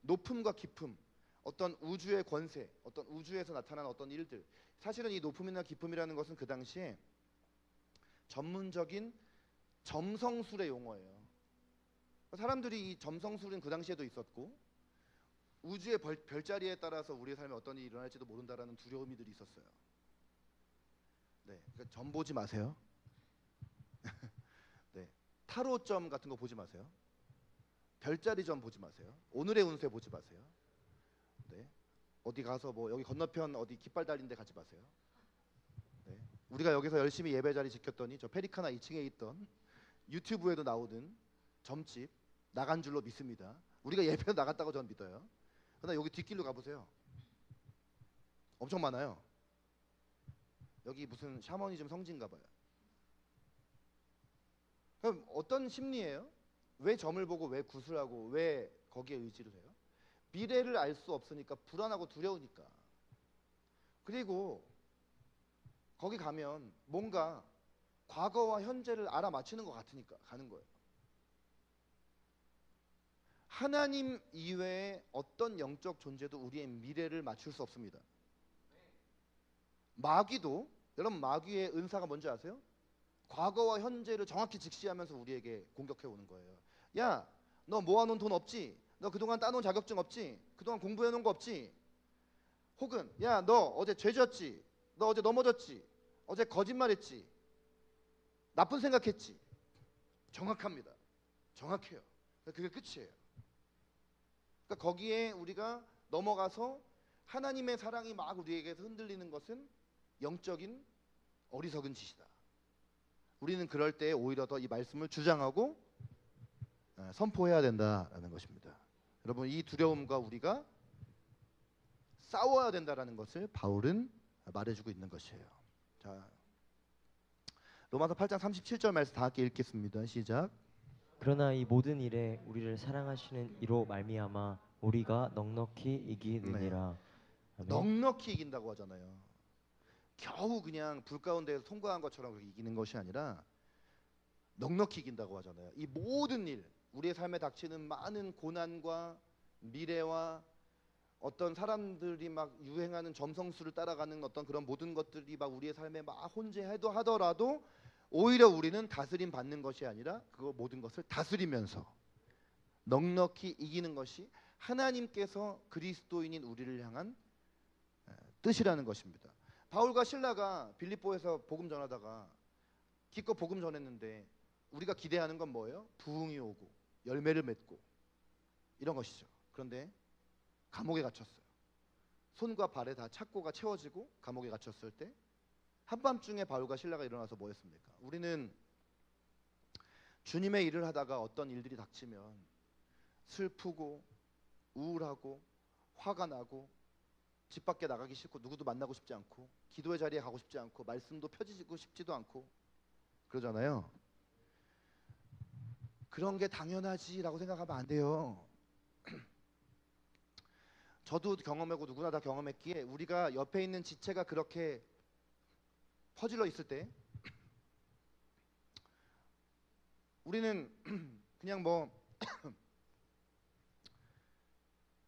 높음과 깊음, 어떤 우주의 권세, 어떤 우주에서 나타난 어떤 일들. 사실은 이 높음이나 깊음이라는 것은 그 당시에 전문적인 점성술의 용어예요. 사람들이 이 점성술은 그 당시에도 있었고 우주의 별자리에 따라서 우리의 삶에 어떤 일이 일어날지도 모른다라는 두려움이들이 있었어요. 네, 그러니까 점 보지 마세요. 네, 타로점 같은 거 보지 마세요. 별자리 점 보지 마세요. 오늘의 운세 보지 마세요. 네, 어디 가서 뭐 여기 건너편 어디 깃발 달린 데 가지 마세요. 네, 우리가 여기서 열심히 예배 자리 지켰더니 저 페리카나 2층에 있던 유튜브에도 나오는 점집 나간 줄로 믿습니다. 우리가 예배로 나갔다고 저는 믿어요. 그러나 여기 뒷길로 가보세요. 엄청 많아요. 여기 무슨 샤머니즘 성지인가 봐요. 그럼 어떤 심리예요? 왜 점을 보고 왜 구슬하고 왜 거기에 의지를 해요? 미래를 알 수 없으니까 불안하고 두려우니까. 그리고 거기 가면 뭔가 과거와 현재를 알아맞히는 것 같으니까 가는 거예요. 하나님 이외에 어떤 영적 존재도 우리의 미래를 맞출 수 없습니다. 마귀도, 여러분 마귀의 은사가 뭔지 아세요? 과거와 현재를 정확히 직시하면서 우리에게 공격해 오는 거예요. 야, 너 모아놓은 돈 없지? 너 그동안 따놓은 자격증 없지? 그동안 공부해놓은 거 없지? 혹은 야, 너 어제 죄 지었지? 너 어제 넘어졌지? 어제 거짓말했지? 나쁜 생각했지? 정확합니다. 정확해요. 그게 끝이에요. 그러니까 거기에 우리가 넘어가서 하나님의 사랑이 막 우리에게서 흔들리는 것은 영적인 어리석은 짓이다. 우리는 그럴 때 오히려 더 이 말씀을 주장하고 선포해야 된다라는 것입니다. 여러분, 이 두려움과 우리가 싸워야 된다라는 것을 바울은 말해주고 있는 것이에요. 자, 로마서 8장 37절 말씀 다 함께 읽겠습니다. 시작. 그러나 이 모든 일에 우리를 사랑하시는 이로 말미암아 우리가 넉넉히 이기느니라. 아멘. 넉넉히 이긴다고 하잖아요. 겨우 그냥 불 가운데에서 통과한 것처럼 그렇게 이기는 것이 아니라 넉넉히 이긴다고 하잖아요. 이 모든 일, 우리의 삶에 닥치는 많은 고난과 미래와 어떤 사람들이 막 유행하는 점성술을 따라가는 어떤 그런 모든 것들이 막 우리의 삶에 막 혼재해도 하더라도 오히려 우리는 다스림 받는 것이 아니라 그 모든 것을 다스리면서 넉넉히 이기는 것이 하나님께서 그리스도인인 우리를 향한 뜻이라는 것입니다. 바울과 실라가 빌립보에서 복음 전하다가 기껏 복음 전했는데 우리가 기대하는 건 뭐예요? 부흥이 오고 열매를 맺고 이런 것이죠. 그런데 감옥에 갇혔어요. 손과 발에 다 착고가 채워지고 감옥에 갇혔을 때 한밤중에 바울과 실라가 일어나서 뭐 했습니까? 우리는 주님의 일을 하다가 어떤 일들이 닥치면 슬프고 우울하고 화가 나고 집 밖에 나가기 싫고 누구도 만나고 싶지 않고 기도의 자리에 가고 싶지 않고 말씀도 펴지고 싶지도 않고 그러잖아요. 그런 게 당연하지라고 생각하면 안 돼요. 저도 경험하고 누구나 다 경험했기에 우리가 옆에 있는 지체가 그렇게 퍼질러 있을 때 우리는 그냥 뭐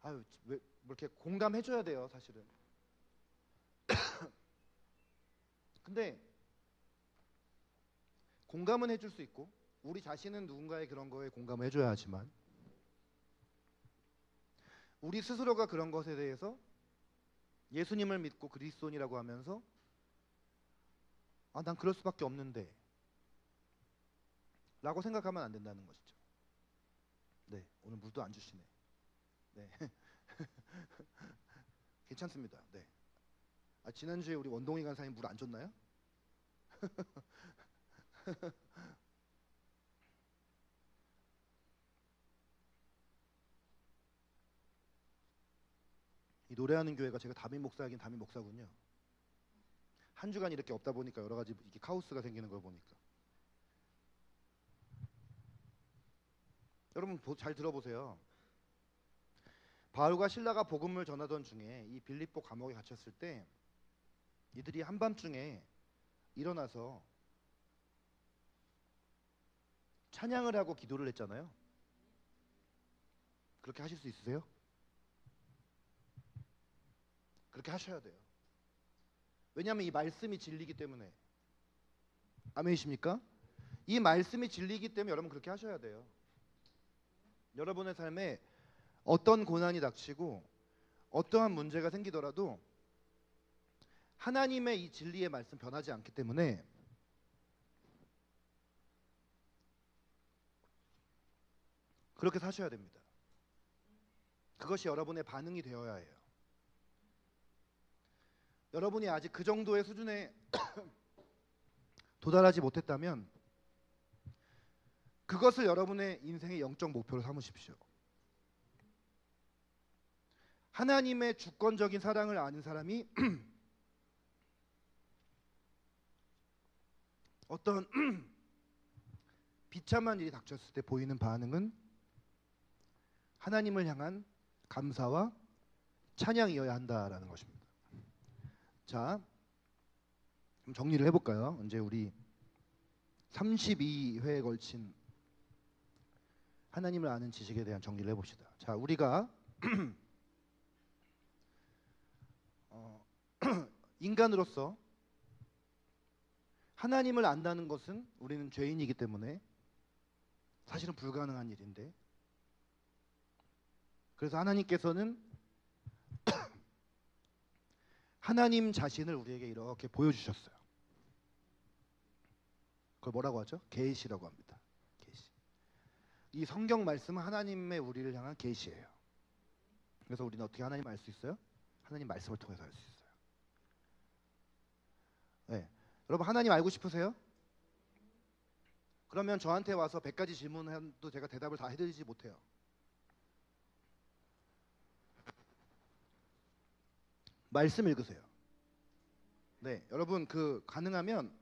아유 왜 이렇게 공감해줘야 돼요 사실은. 근데 공감은 해줄 수 있고 우리 자신은 누군가의 그런 거에 공감을 해줘야 하지만 우리 스스로가 그런 것에 대해서 예수님을 믿고 그리스도인이라고 하면서 난 그럴 수밖에 없는데 라고 생각하면 안 된다는 것이죠. 네, 오늘 물도 안 주시네. 네. 괜찮습니다. 네. 지난주에 우리 원동이 간사님 물 안 줬나요? 이 노래하는 교회가 제가 담임 목사이긴 담임 목사군요. 한 주간 이렇게 없다 보니까 여러 가지 이렇게 카오스가 생기는 걸 보니까 여러분 잘 들어보세요. 바울과 실라가 복음을 전하던 중에 이 빌립보 감옥에 갇혔을 때 이들이 한밤중에 일어나서 찬양을 하고 기도를 했잖아요. 그렇게 하실 수 있으세요? 그렇게 하셔야 돼요. 왜냐하면 이 말씀이 진리이기 때문에. 아멘이십니까? 이 말씀이 진리이기 때문에 여러분 그렇게 하셔야 돼요. 여러분의 삶에 어떤 고난이 닥치고 어떠한 문제가 생기더라도 하나님의 이 진리의 말씀 변하지 않기 때문에 그렇게 사셔야 됩니다. 그것이 여러분의 반응이 되어야 해요. 여러분이 아직 그 정도의 수준에 도달하지 못했다면 그것을 여러분의 인생의 영적 목표로 삼으십시오. 하나님의 주권적인 사랑을 아는 사람이 어떤 비참한 일이 닥쳤을 때 보이는 반응은 하나님을 향한 감사와 찬양이어야 한다라는 것입니다. 자, 그럼 정리를 해볼까요? 이제 우리 32회에 걸친 하나님을 아는 지식에 대한 정리를 해봅시다. 자, 우리가 인간으로서 하나님을 안다는 것은 우리는 죄인이기 때문에 사실은 불가능한 일인데, 그래서 하나님께서는 하나님 자신을 우리에게 이렇게 보여주셨어요. 그걸 뭐라고 하죠? 계시라고 합니다. 계시. 이 성경 말씀은 하나님의 우리를 향한 계시예요. 그래서 우리는 어떻게 하나님 알 수 있어요? 하나님 말씀을 통해서 알 수 있어요. 네. 여러분 하나님 알고 싶으세요? 그러면 저한테 와서 100가지 질문해도 제가 대답을 다 해드리지 못해요. 말씀 읽으세요. 네, 여러분 가능하면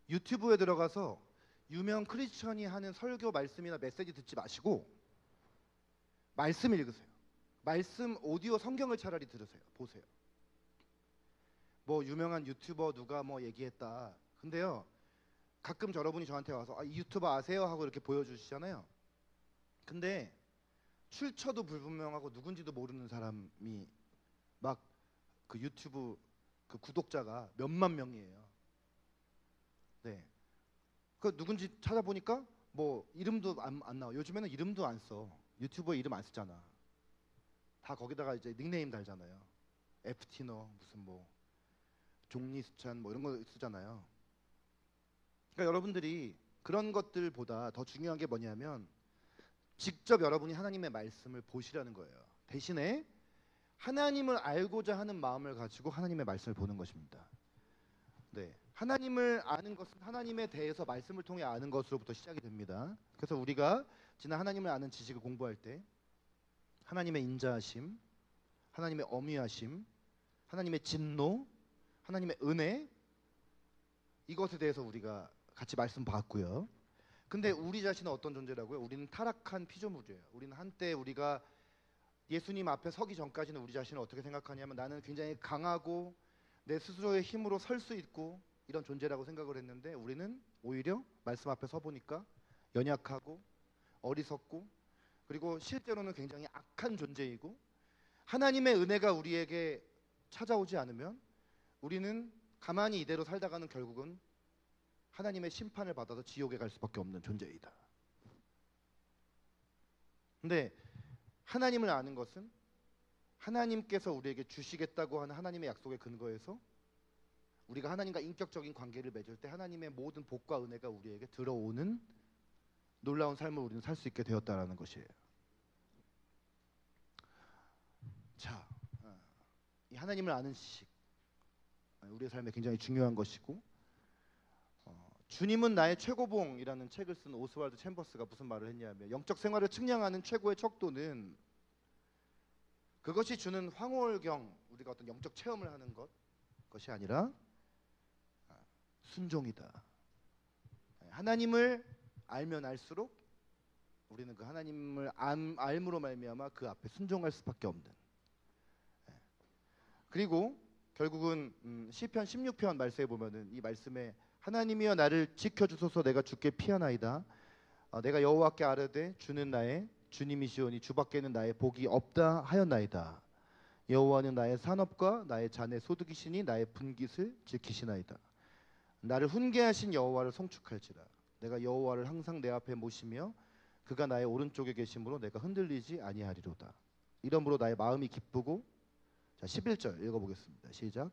유튜브에 들어가서 유명 크리스천이 하는 설교 말씀이나 메시지 듣지 마시고 말씀 읽으세요. 말씀 오디오 성경을 차라리 들으세요. 보세요. 뭐 유명한 유튜버 누가 뭐 얘기했다. 근데요, 가끔 여러분이 저한테 와서 이 유튜버 아세요? 하고 이렇게 보여주시잖아요. 근데 출처도 불분명하고 누군지도 모르는 사람이 막 그 유튜브 그 구독자가 몇만 명이에요. 네. 그 누군지 찾아보니까 뭐 이름도 안 나와. 요즘에는 이름도 안 써. 유튜버에 이름 안 쓰잖아. 다 거기다가 이제 닉네임 달잖아요. 에프티너 무슨 뭐 종리수찬 뭐 이런 거 쓰잖아요. 그러니까 여러분들이 그런 것들보다 더 중요한 게 뭐냐면 직접 여러분이 하나님의 말씀을 보시라는 거예요. 대신에 하나님을 알고자 하는 마음을 가지고 하나님의 말씀을 보는 것입니다. 네, 하나님을 아는 것은 하나님에 대해서 말씀을 통해 아는 것으로부터 시작이 됩니다. 그래서 우리가 지난 하나님을 아는 지식을 공부할 때 하나님의 인자하심, 하나님의 어미하심, 하나님의 진노, 하나님의 은혜, 이것에 대해서 우리가 같이 말씀 봤고요. 근데 우리 자신은 어떤 존재라고요? 우리는 타락한 피조물이에요. 우리는 한때 우리가 예수님 앞에 서기 전까지는 우리 자신을 어떻게 생각하냐면 나는 굉장히 강하고 내 스스로의 힘으로 설 수 있고 이런 존재라고 생각을 했는데 우리는 오히려 말씀 앞에 서 보니까 연약하고 어리석고 그리고 실제로는 굉장히 악한 존재이고 하나님의 은혜가 우리에게 찾아오지 않으면 우리는 가만히 이대로 살다가는 결국은 하나님의 심판을 받아서 지옥에 갈 수밖에 없는 존재이다. 근데 하나님을 아는 것은 하나님께서 우리에게 주시겠다고 하는 하나님의 약속에 근거해서 우리가 하나님과 인격적인 관계를 맺을 때 하나님의 모든 복과 은혜가 우리에게 들어오는 놀라운 삶을 우리는 살 수 있게 되었다라는 것이에요. 자, 이 하나님을 아는 지식 우리의 삶에 굉장히 중요한 것이고 주님은 나의 최고봉이라는 책을 쓴 오스왈드 챔버스가 무슨 말을 했냐면 영적 생활을 측량하는 최고의 척도는 그것이 주는 황홀경 우리가 어떤 영적 체험을 하는 것이 아니라 순종이다. 하나님을 알면 알수록 우리는 그 하나님을 알므로 말미암아 그 앞에 순종할 수밖에 없는. 그리고 결국은 시편 16편 말씀에 보면은 이 말씀에 하나님이여 나를 지켜주소서 내가 주께 피하나이다. 내가 여호와께 아뢰되 주는 나의 주님이시오니 주밖에는 나의 복이 없다 하였나이다. 여호와는 나의 산업과 나의 잔의 소득이시니 나의 분깃을 지키시나이다. 나를 훈계하신 여호와를 송축할지라. 내가 여호와를 항상 내 앞에 모시며 그가 나의 오른쪽에 계심으로 내가 흔들리지 아니하리로다. 이러므로 나의 마음이 기쁘고 자 11절 읽어보겠습니다. 시작.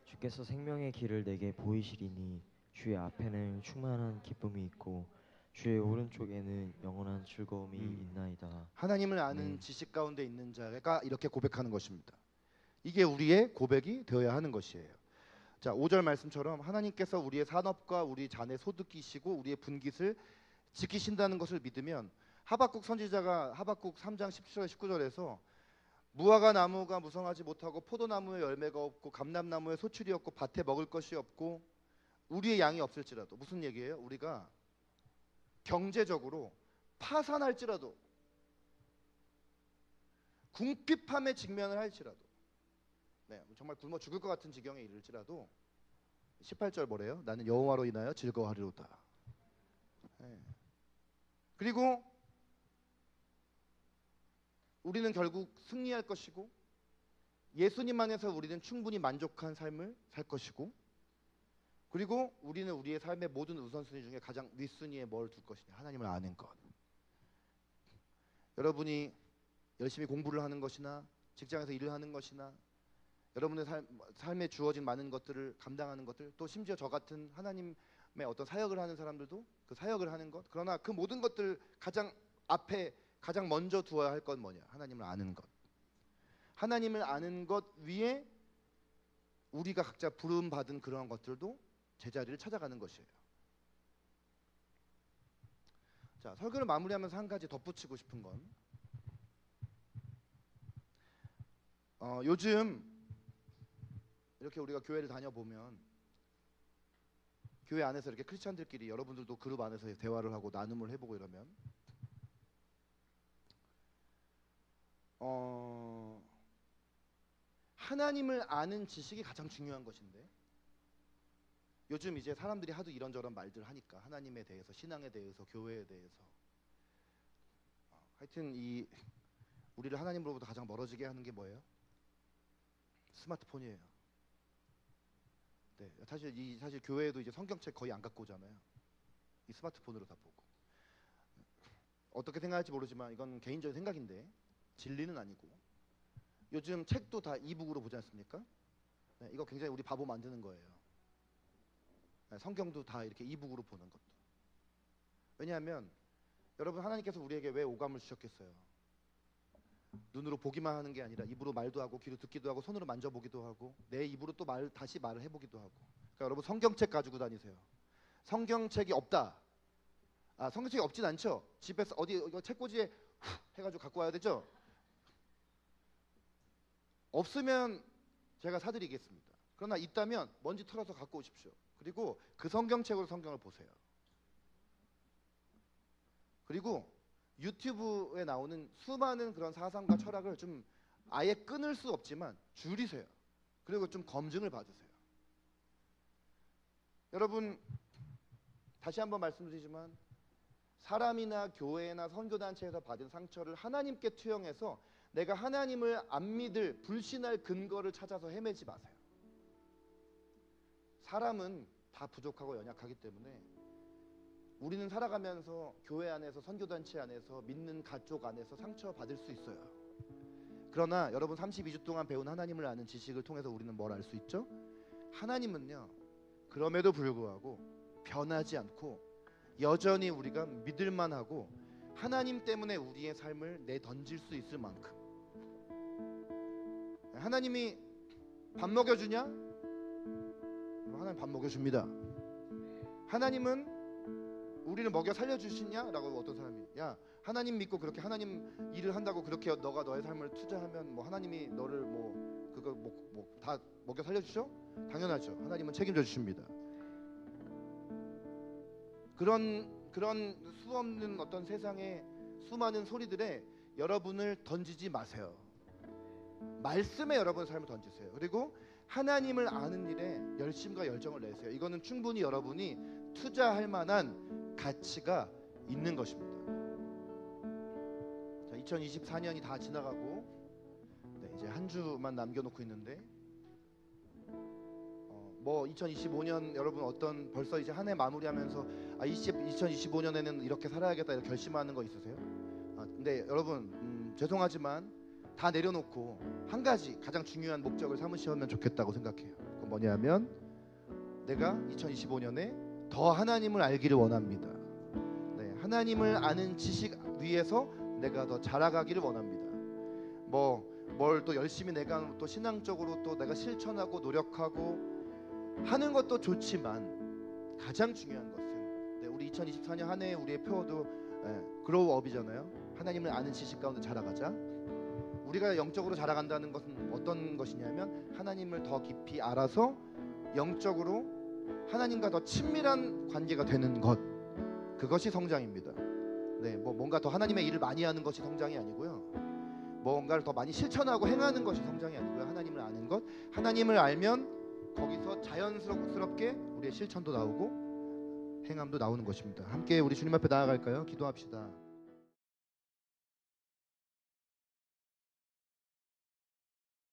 주께서 생명의 길을 내게 보이시리니 주의 앞에는 충만한 기쁨이 있고 주의 오른쪽에는 영원한 즐거움이 있나이다. 하나님을 아는 지식 가운데 있는 자가 이렇게 고백하는 것입니다. 이게 우리의 고백이 되어야 하는 것이에요. 자 5절 말씀처럼 하나님께서 우리의 산업과 우리 잔의 소득이시고 우리의 분깃을 지키신다는 것을 믿으면 하박국 선지자가 하박국 3장 17절 19절에서 무화과 나무가 무성하지 못하고 포도나무에 열매가 없고 감람나무에 소출이 없고 밭에 먹을 것이 없고 우리의 양이 없을지라도 무슨 얘기예요? 우리가 경제적으로 파산할지라도 궁핍함에 직면을 할지라도 정말 굶어 죽을 것 같은 지경에 이를지라도 18절 뭐래요? 나는 여호와로 인하여 즐거워하리로다. 그리고 우리는 결국 승리할 것이고 예수님 안에서 우리는 충분히 만족한 삶을 살 것이고 그리고 우리는 우리의 삶의 모든 우선순위 중에 가장 윗순위에 뭘 둘 것이냐 하나님을 아는 것. 여러분이 열심히 공부를 하는 것이나 직장에서 일을 하는 것이나 여러분의 삶에 주어진 많은 것들을 감당하는 것들 또 심지어 저 같은 하나님의 어떤 사역을 하는 사람들도 그 사역을 하는 것 그러나 그 모든 것들 가장 앞에 가장 먼저 두어야 할 건 뭐냐 하나님을 아는 것 하나님을 아는 것 위에 우리가 각자 부름 받은 그러한 것들도 제자리를 찾아가는 것이에요. 자, 설교를 마무리하면서 한 가지 덧붙이고 싶은 건 요즘 이렇게 우리가 교회를 다녀보면 교회 안에서 이렇게 크리스찬들끼리 여러분들도 그룹 안에서 대화를 하고 나눔을 해보고 이러면 하나님을 아는 지식이 가장 중요한 것인데 요즘 이제 사람들이 하도 이런저런 말들 하니까 하나님에 대해서, 신앙에 대해서, 교회에 대해서 하여튼 이 우리를 하나님으로부터 가장 멀어지게 하는 게 뭐예요? 스마트폰이에요. 네, 사실 교회에도 이제 성경책 거의 안 갖고 오잖아요. 이 스마트폰으로 다 보고. 어떻게 생각할지 모르지만 이건 개인적인 생각인데 진리는 아니고 요즘 책도 다 이북으로 보지 않습니까? 네, 이거 굉장히 우리 바보 만드는 거예요. 네, 성경도 다 이렇게 이북으로 보는 것도. 왜냐하면 여러분 하나님께서 우리에게 왜 오감을 주셨겠어요? 눈으로 보기만 하는 게 아니라 입으로 말도 하고 귀로 듣기도 하고 손으로 만져보기도 하고 내 입으로 또 다시 말을 해보기도 하고. 그러니까 여러분 성경책 가지고 다니세요. 성경책이 없다. 성경책이 없진 않죠. 집에서 어디 이거 책꽂이에 해가지고 갖고 와야 되죠. 없으면 제가 사드리겠습니다. 그러나 있다면 먼지 털어서 갖고 오십시오. 그리고 그 성경책으로 성경을 보세요. 그리고 유튜브에 나오는 수많은 그런 사상과 철학을 좀 아예 끊을 수 없지만 줄이세요. 그리고 좀 검증을 받으세요. 여러분 다시 한번 말씀드리지만 사람이나 교회나 선교단체에서 받은 상처를 하나님께 투영해서 내가 하나님을 안 믿을 불신할 근거를 찾아서 헤매지 마세요. 사람은 다 부족하고 연약하기 때문에 우리는 살아가면서 교회 안에서 선교단체 안에서 믿는 가족 안에서 상처받을 수 있어요. 그러나 여러분 32주 동안 배운 하나님을 아는 지식을 통해서 우리는 뭘 알 수 있죠? 하나님은요 그럼에도 불구하고 변하지 않고 여전히 우리가 믿을만하고 하나님 때문에 우리의 삶을 내던질 수 있을 만큼 하나님이 밥 먹여주냐? 하나님 밥 먹여줍니다. 하나님은 우리를 먹여 살려주시냐? 라고 어떤 사람이 야 하나님 믿고 그렇게 하나님 일을 한다고 그렇게 너가 너의 삶을 투자하면 뭐 하나님이 너를 뭐 그거 다 먹여 살려주죠? 당연하죠. 하나님은 책임져 주십니다. 그런 수없는 어떤 세상의 수많은 소리들에 여러분을 던지지 마세요. 말씀에 여러분의 삶을 던지세요. 그리고 하나님을 아는 일에 열심과 열정을 내세요. 이거는 충분히 여러분이 투자할 만한 가치가 있는 것입니다. 자, 2024년이 다 지나가고 이제 한 주만 남겨놓고 있는데 뭐 2025년 여러분 어떤 벌써 이제 한 해 마무리하면서 2025년에는 이렇게 살아야겠다 이렇게 결심하는 거 있으세요? 근데 여러분 죄송하지만 다 내려놓고 한 가지 가장 중요한 목적을 삼으시면 좋겠다고 생각해요. 그건 뭐냐면 내가 2025년에 더 하나님을 알기를 원합니다. 네, 하나님을 아는 지식 위에서 내가 더 자라가기를 원합니다. 뭘 또 열심히 내가 또 신앙적으로 또 내가 실천하고 노력하고 하는 것도 좋지만 가장 중요한 것은 우리 2024년 한 해 우리의 표어도 그로우업이잖아요. 하나님을 아는 지식 가운데 자라가자. 우리가 영적으로 자라간다는 것은 어떤 것이냐면 하나님을 더 깊이 알아서 영적으로 하나님과 더 친밀한 관계가 되는 것, 그것이 성장입니다. 네, 뭔가 더 하나님의 일을 많이 하는 것이 성장이 아니고요. 뭔가를 더 많이 실천하고 행하는 것이 성장이 아니고요. 하나님을 아는 것, 하나님을 알면 거기서 자연스럽게 우리의 실천도 나오고 행함도 나오는 것입니다. 함께 우리 주님 앞에 나아갈까요? 기도합시다.